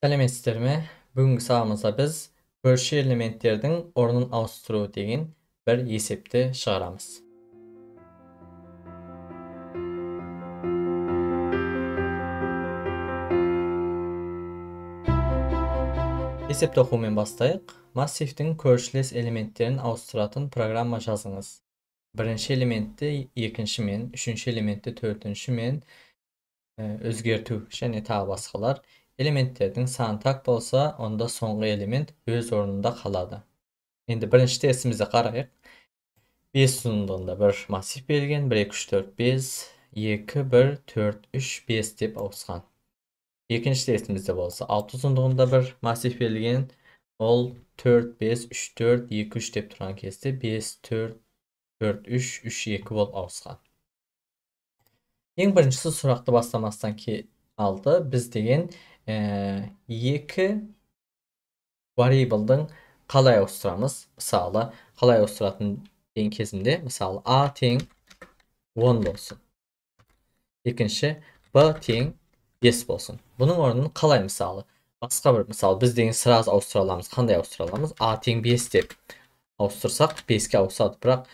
Sələmetsizlərmi? Bugünkü sahəmizdə biz bölüşü elementlərinin orunun austruğu deyin bir есепті шығарамыз. Есепті оқумен бастайық. Массивтің көршілес элементтерін ауыстыратын программа жазыңыз. Birinci elementті екіншімен, үшінші elementті төртіншімен өзгерту және тағы басқалар. Elementlerдің sani tak bolsa, onda soңғы element öz ornunda қалады. Endi birinchi testimizde qarayıq. 5 uzunluğunda bir massif belgen 1 2 3 4 5 2 1 4 3 5 deb ауысқан. İkinci testimizde bolsa 6 uzunluğunda bir massif belgen ol 4 5 3 4 2 3 deb turan kezdе 5 4 4 3 3 2 bolup ауысқан. Ең біріншісі сұрақты бастамастан алды біз деген екі variable'дың қалай ауыстырамыз? Мысалы, қалай ауыстыратын деген кезінде, мысалы, a тең 10 болсын. Екінші, b тең 5 болсын. Бұның орнын қалай мысалы? Басқа бір, мысалы, біз деген сразу ауыстыра аламыз. Қандай ауыстыра аламыз? a тең 5 деп ауыстырсақ, 5-ке ауысады. Бірақ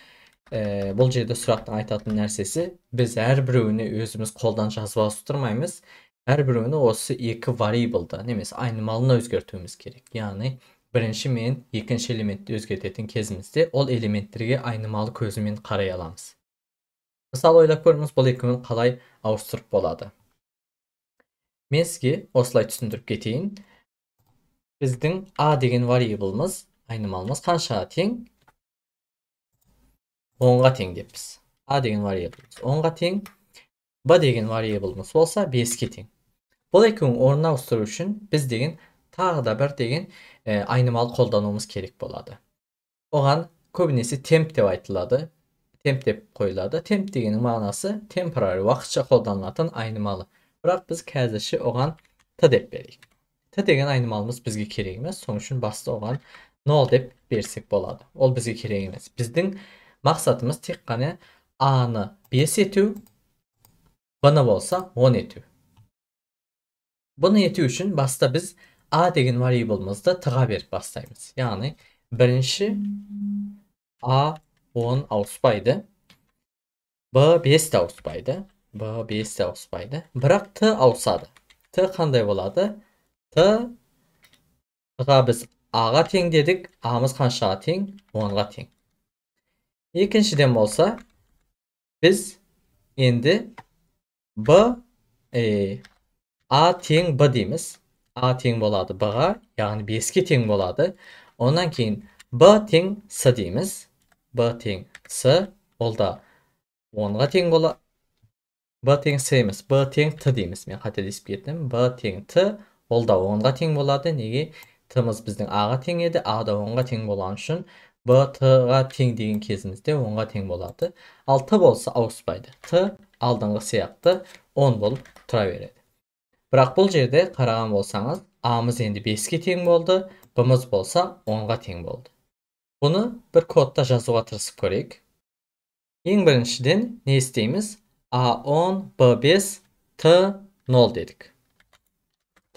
бұл жерде сұрақтың айтатын нәрсесі, біз әрбіреуіне өзіміз қолдан жазып ауыстырмаймыз. Әрбіреуіне осы екі variable'да, немесе айнымалына өзгертуіміз керек. Яғни, birinci мен екінші элементті өзгертетін кезімізде ол элементтерге айнымалы көзімен қарай аламыз. Мысалы ойлап көріңіз, бұл екеуін қалай ауыстырып болады. Мен сізге осылай түсіндіріп кетейін. Біздің a деген variable'ımız, айнымалымыз қаншаға тең? 10-ға тең деппіз. A деген variable'ımız 10-ға тең, b деген variable'ımız болса 5-ке тең. Бұл екеуін орнына ауыстыру үшін біз деген тағы да бір деген айнымалы қолдануымыз керек болады. Оған көбінесе temp деп айтылады. Temp деп қойылады. Temp дегеннің мағынасы temporary, уақытша қолданылатын айнымалы. Бірақ біз қазірше оған t деп берейік. T деген айнымалымыз бізге керек емес. Соның үшін басты оған 0 деп берсек болады. Ол бізге керек емес. Біздің мақсатымыз тек қана a-ны 5 ету, b-ны болса 10 ету. Bunu ету үшін баста біз a деген variable'ımızda t-ға беріп бастаймыз. Яғни, бірінші a 10 ауыспайды, b 5 де ауыспайды, b 5 де ауыспайды. Бірақ t ауысады. T қандай болады? T-ға біз a-ға тең дедік, a-мыз қаншаға тең? 10-ға тең. Екіншіден болса, biz endi b a тең b deymiz. A teң болады b-ға, яғни 5-ке тең болады. Ondan keyin b teң s deymiz. B teң s, ол да 10-ға тең болады. B teң s емес, b teң t deymiz. Мен қателесіп кеттім. B teң t, ол да 10-ға тең болады. Неге? T-мыз біздің a-ға тең еді, a да 10-ға тең болған үшін b t-ға тең деген кезімізде 10-ға тең болады. Ал t болса ауыспайды. T алдыңғы сияқты 10 болып тұра береді. Бірақ бұл жерде қараған болсаңыз, a-мыз енді 5-ке тең болды, b-мыз болса 10-ға тең болды. Bunu bir kodda жазуға тырысып көрейік. Ең біріншіден не істейміз? a 10, b 5, t 0 дедік.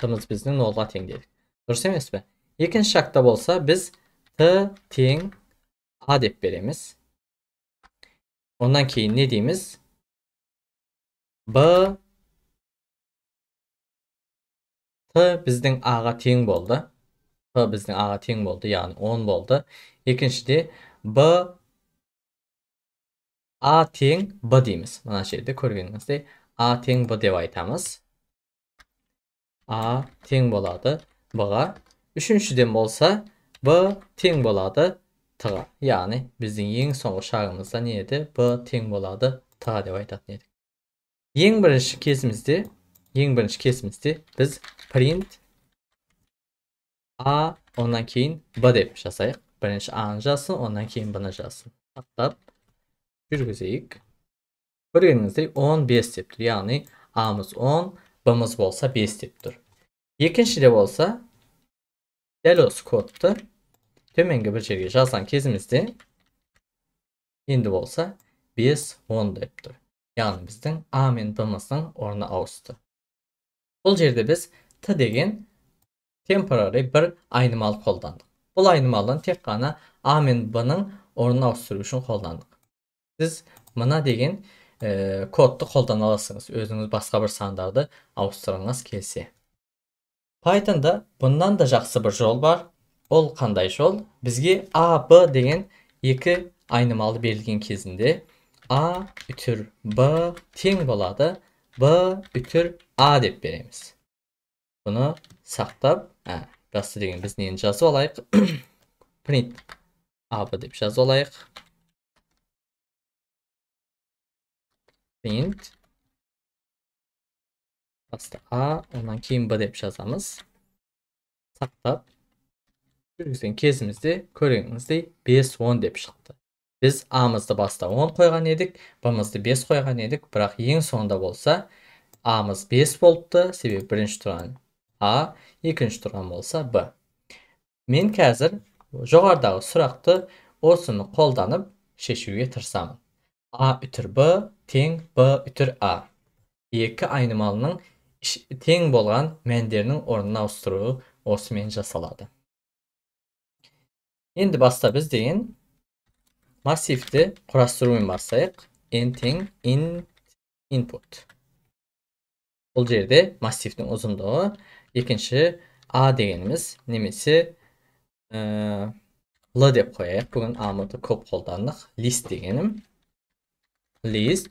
T-мыз біздің 0-ға тең дедік. Дұрыс емес пе? Екінші шақта болса, біз t тең a деп береміз. Ondan кейін не дейміз? b t біздің a-ға тең болды. T біздің a-ға тең болды, яғни 10 болды. Екіншіде b a тең b дейміз. Мына жерде көргеніңіздей a тең b деп айтамыз. A тең болады b-ға. Үшіншіден болса b тең болады t-ға. Яғни біздің ең соңғы шағымызда не еді? B тең болады t-ға деп айтатын едік. Ең бірінші кезімізде біз print a ondan кейін b деп жасайық. Бірінші a-ны жазсын, ondan кейін b-ны жазсын. Аттап жүргізейік. Көргеніңіздей 15 деп тұр. Яғни a-мыз 10, b-мыз болса 5 деп тұр. Екіншіде болса, дәл осы кодты төменгі бір жерге жазған кезімізде енді болса 5, 10 деп тұр. Яғни біздің a мен b-мыздың орны ауысты. Бұл жерде біз t деген temporary bir aynimal koldandık. Bu aynimaldan tek gana A men B'nın ornuna austuruş üçün koldandık. Siz buna degen koddu qoldana alasınız. Özünüz başqa bir sandarda austuranız kelсе. Python'da bundan da жақсы bir yol var. Ol qanday yol? Bizge A, B degen iki aynimalı berilgen kezinde A ütür B teң boladı. B ütür A dep beremiz. Bunu saqtab, bası degen biz neni жазып alayıq? Print A, B dep жазып alayıq. Print bastı A, ondan keyin B dep жазамыз. Saqtab Жүргізген кезімізде көргеніңіздей 5-10 деп шықты. Біз A-мызды баста 10 қойған едік, B-мызды 5 қойған едік, бірақ ең соңында болса A-мыз 5 болыпты, себебі бірінші тұрған A, екінші тұрған болса B. Мен қазір жоғарыдағы сұрақты осыны қолданып шешуге тырысамын. A ütür B тең B ütür A. Екі айнымалының тең болған мәндерінің орнына ауыстыруы осымен жасалады. Endi basta biz deyin massivni qurashtiruvni başlayıq. N teң input. Bu yerde massivning uzunluğu ikinci A degenimiz nemesi L dep qo'yayıq. Bugün A'mızı ko'p qo'ldandik. List degenim. List.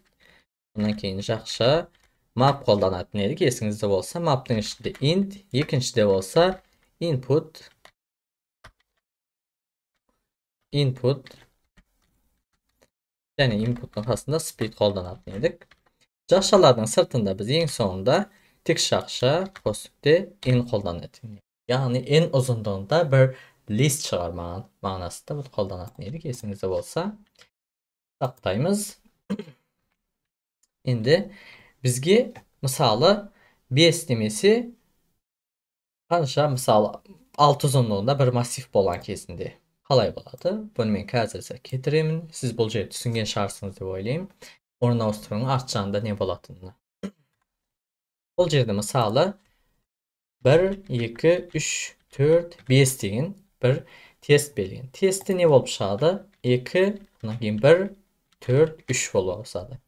Ondan keyin yaxshi map qo'llanатын edik. Esingizde bolsa mapning içinde int, ikinchide bolsa input yani input'un aslında split qo'llanатын edik. Жақшалардың sırtında biz en sonunda tik жақша postupte n qo'llanатын. Yani n uzunluğunda bir list çıkarmağın manasında bu qo'llanатын edik. Esingizde bolsa saqlaymiz. Endi bizge misalı 5 demesi qancha misal 6 uzunluğunda bir massif bolan kezinde qalay boladi. Bunu men қазір keltiremin. Siz bu жерде түсінген шығарсыңыз деп ойлаймын. Орнына ауыстырудың артжағында не болатынын. Бұл жерде мысалы 1, 2, 3, 4, 5 деген bir test берген. Тесті не болып шығады? 2, ondan кейін 1, 4, 3 болып шығады.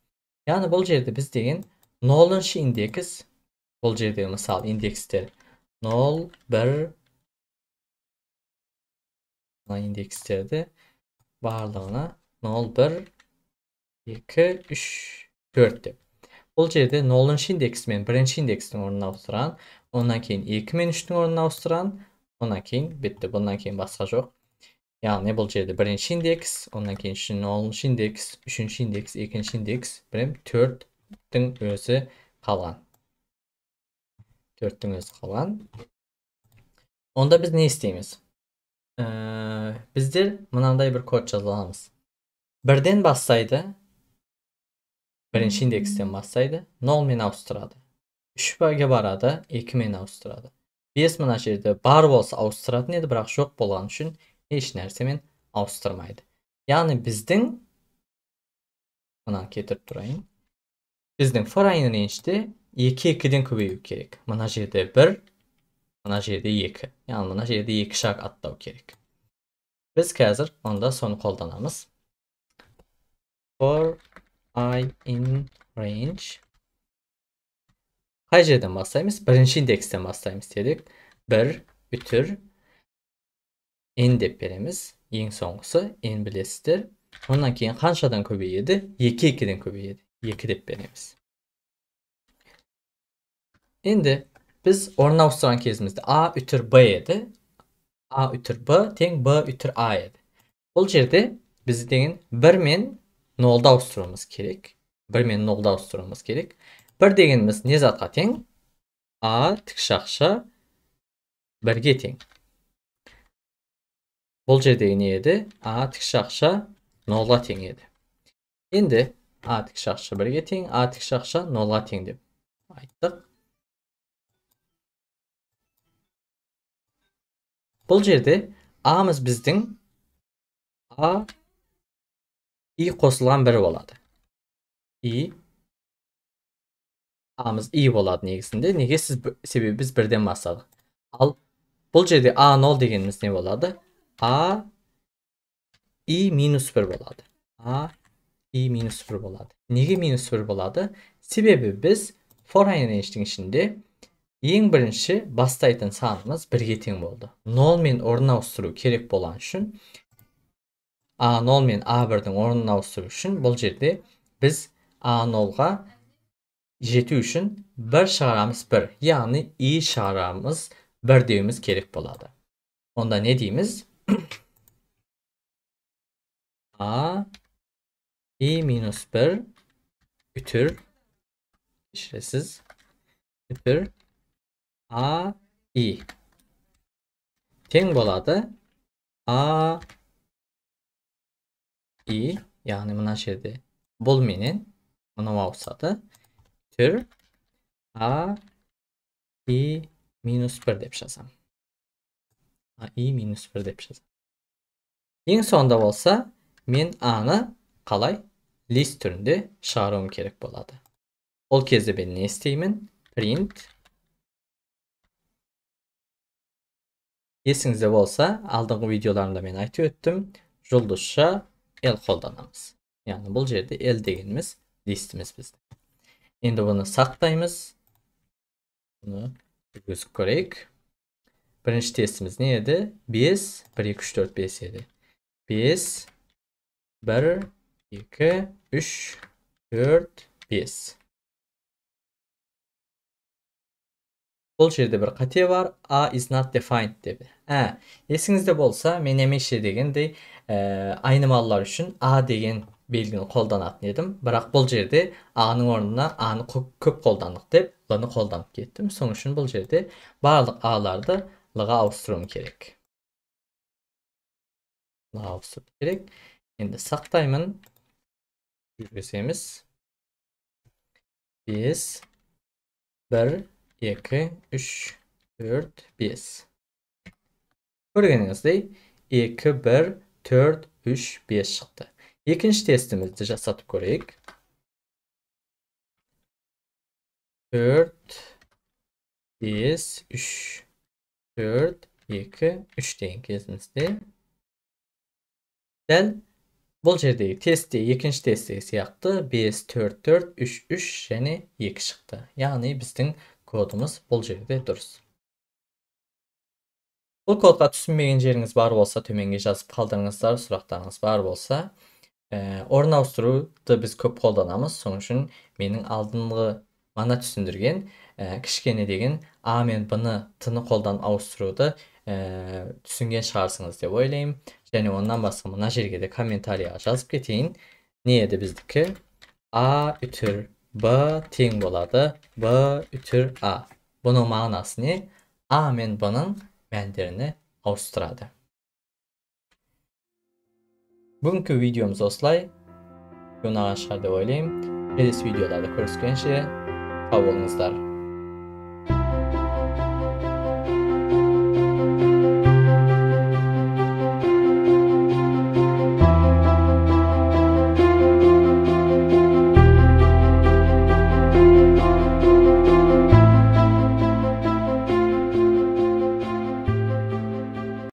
Yani бұл жерде біз деген 0-ыншы индекс, бұл жерде мысалы индекстер 0, 1, indekslerde varlığına 0, 1, 2, 3, 4 dep. Bu жерде 0-ыншы индекс мен 1-ші индекстің орнына ауыстырған, ondan keyin 2 мен 3-тің орнына ауыстырған, ondan keyin bitti. Bundan keyin басқа жоқ. Yani бұл жерде 1-ші индекс, ondan keyin 0-ыншы индекс, 3-ші индекс, 2-ші индекс, 4-тің өзі қалған. 4-тің өзі қалған. Onda biz ne isteyimiz? Bizler mınanday bir kod жазаламыз. Birden bassaydı, birinci indeksten bassaydı, 0 men ауыстырады. 3 bölge barada 2 men ауыстырады. 5 mına жерде бар болsa ауыстыратын еді, бірақ жоқ болған үшін еш нәрсемен ауыстырмайды. Yani bizden mına getirip durayım. Bizden for range'de 2-2'den көбею керек. Mına жерде 1, mına жерде 2. Yani mına жерде 2 şak atlaw керек. Biz қазір onda sonu қолданамыз. For I in range. Қай жерден бастаймыз? Бірінші индекстен бастаймыз дедік. 1 ütür n деп береміз. Ең соңғысы n білесіздер. Ondan keyin қаншадан көбейеді? 2-2'den көбейеді. 2 деп береміз. Endi biz орнына ауыстырған кезімізде a ütür b еді. A ütür B teң B ütür A еді. Бұл жерде біз деген 1 мен 0'da ауыстыруымыз керек. 1 мен 0'da ауыстыруымыз керек. 1 дегеніміз не затқа тең? A тік жақша 1-ге тең. Бұл жердегі не еді? A тік жақша 0'ға тең еді. Енді A тік жақша 1-ге тең, A тік жақша 0'ға тең деп айттық. Бұл жерде A'mız біздің A i қосылған бірі болады. A'mız i болады негізінде. Неге себебі біз бірден бастадық. Ал Бұл жерде A0 дегенimiz ne болады? A I minus 1 болады. A I minus 1 болады. Неге minus 1 болады? Себебі біз for i range'дің ішінде ең бірінші бастайтын санымыз 1-ге тең болды. 0 мен орнын ауыстыру керек болған үшін A0 мен A1'дің орнын ауыстыру үшін бұл жерде biz A0'ға жету үшін 1 шығарамыз 1. Яғни i шығарамыз 1 деуіміз керек болады. Onda ne deyimiz? A I minus 1 ütür işresiz ütür A I teң болады A I яғни мына жерде бұл менен мынау ауысады ütür A I minus 1 деп жазам. A I minus 1 деп жазам. Ең соңында болса мен A-ны қалай list түрінде шығаруым керек болады. Ол кезде ben ne istеймін? Print. Есіңізде болса, алдыңғы видеоларымда мен айтып өттім, жұлдызша L қолданамыз. Яғни бұл жерде L дегеніміз listimiz біздің. Енді бұны сақтаймыз. Бұны жүргізіп көрейік. Бірінші тестimiz ne еді? 5, 1, 2, 3, 4, 5 еді. 5, 1, 2, 3, 4, 5. Бұл жерде бір қате бар. A is not defined деді. Есіңізде болса, мен емеше дегендей айнымалылар үшін A деген белгіні қолданатын едім. Бірақ бұл жерде A-ның орнына A-ны көп қолдандық деп, L-ны қолданып кеттім. Соның үшін бұл жерде барлық A-ларды L-ға ауыстыруым керек. L-ға ауыстыру керек. Енді сақтаймын. Жүргіземіз. 5, 1, 2, 3, 4, 5. Көргеніңіздей 2, 1, 4, 3, 5 шықты. Екінші тестімізді жасатып көрейік. 4, 5, 3, 4, 2, 3 деген кезімізде. Дәл бұл жердегі тестте, екінші тесттегі сияқты 5, 4, 4, 3, 3 және 2 шықты. Яғни біздің kodumuz бұл жерде дұрыс. Бұл kodға түсінбеген жеріңіз бар болса, төменге жазып қалдырыңыздар, сұрақтарыңыз бар болса, орын ауыстыруды біз көп қолданамыз. Соның үшін менің алдыңғы мана түсіндірген кішкене деген A мен B-ны T-ны қолданып ауыстыруды түсінген шығарсыңыз деп ойлаймын. Және ondan басқа мына жерге де комментарийға жазып кетейін. Не еді біздікі? A ütür B тең болады B ütür A. Бұның мағынасы не? A мен B-ның мәндеріне ауыстырады. Бүгінгі видеомыз осылай. Ұнаған шығар деп ойлаймын. Келесі видеоларда көріскенше сау болыңыздар.